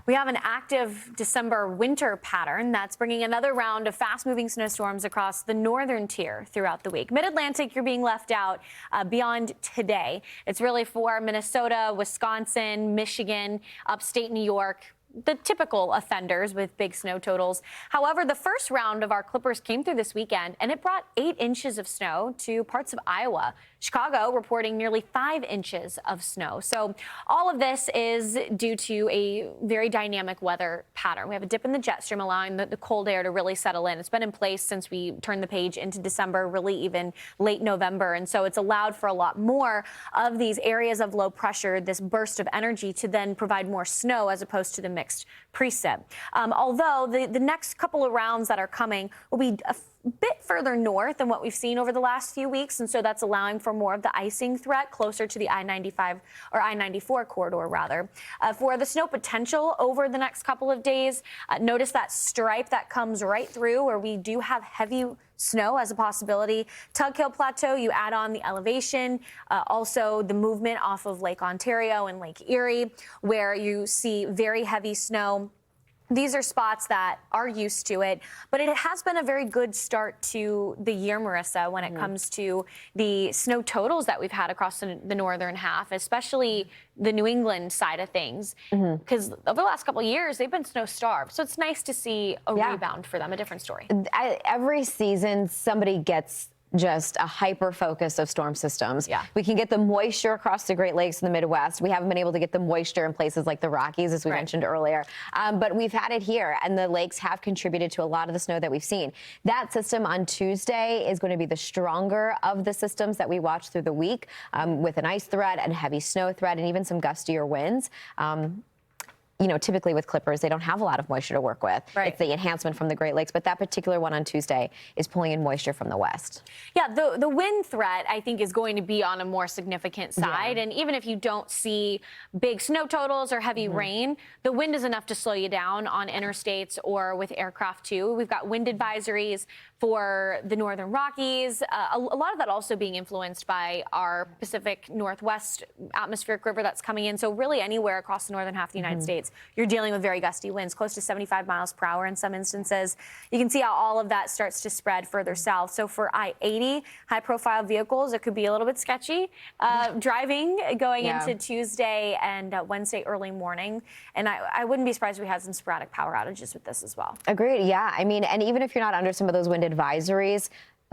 We have an active December winter pattern that's bringing another round of fast-moving snowstorms across the northern tier throughout the week. Mid-Atlantic, you're being left out beyond today. It's really for Minnesota, Wisconsin, Michigan, upstate New York, the typical offenders with big snow totals. However, the first round of our clippers came through this weekend, and it brought 8 inches of snow to parts of Iowa. Chicago reporting nearly 5 inches of snow. So all of this is due to a very dynamic weather pattern. We have a dip in the jet stream, allowing the cold air to really settle in. It's been in place since we turned the page into December, really even late November. And so it's allowed for a lot more of these areas of low pressure, this burst of energy, to then provide more snow as opposed to the mixed precip. Although the next couple of rounds that are coming will be a bit further north than what we've seen over the last few weeks, and so that's allowing for more of the icing threat closer to the I-95 or I-94 corridor, rather. For the snow potential over the next couple of days, notice that stripe that comes right through where we do have heavy snow as a possibility. Tug Hill Plateau, you add on the elevation, also the movement off of Lake Ontario and Lake Erie, where you see very heavy snow. These are spots that are used to it, but it has been a very good start to the year, Marissa, when it comes to the snow totals that we've had across the northern half, especially the New England side of things, because over the last couple of years, they've been snow-starved. So it's nice to see a rebound for them, a different story. Every season, somebody gets just a hyper focus of storm systems. We can get the moisture across the Great Lakes in the Midwest. We haven't been able to get the moisture in places like the Rockies, as we mentioned earlier. But we've had it here, and the lakes have contributed to a lot of the snow that we've seen. That system on Tuesday is going to be the stronger of the systems that we watch through the week, with an ice threat and heavy snow threat and even some gustier winds. You know, typically with clippers, they don't have a lot of moisture to work with. It's the enhancement from the Great Lakes, but that particular one on Tuesday is pulling in moisture from the west. Yeah, the wind threat, I think, is going to be on a more significant side. And even if you don't see big snow totals or heavy rain, the wind is enough to slow you down on interstates or with aircraft, too. We've got wind advisories for the northern Rockies, a lot of that also being influenced by our Pacific Northwest atmospheric river that's coming in. So really anywhere across the northern half of the United States, you're dealing with very gusty winds, close to 75 miles per hour in some instances. You can see how all of that starts to spread further south. So for I-80, high-profile vehicles, it could be a little bit sketchy driving going into Tuesday and Wednesday early morning. And I wouldn't be surprised if we had some sporadic power outages with this as well. Agreed, yeah. I mean, and even if you're not under some of those wind advisories,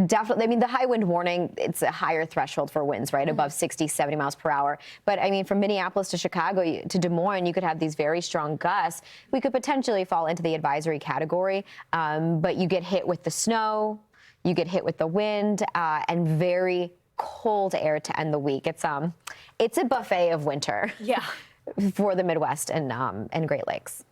definitely, I mean, the high wind warning, it's a higher threshold for winds, right? Above 60, 70 miles per hour. But I mean, from Minneapolis to Chicago to Des Moines, you could have these very strong gusts. We could potentially fall into the advisory category, but you get hit with the snow, you get hit with the wind, and very cold air to end the week. It's a buffet of winter. For the Midwest and Great Lakes.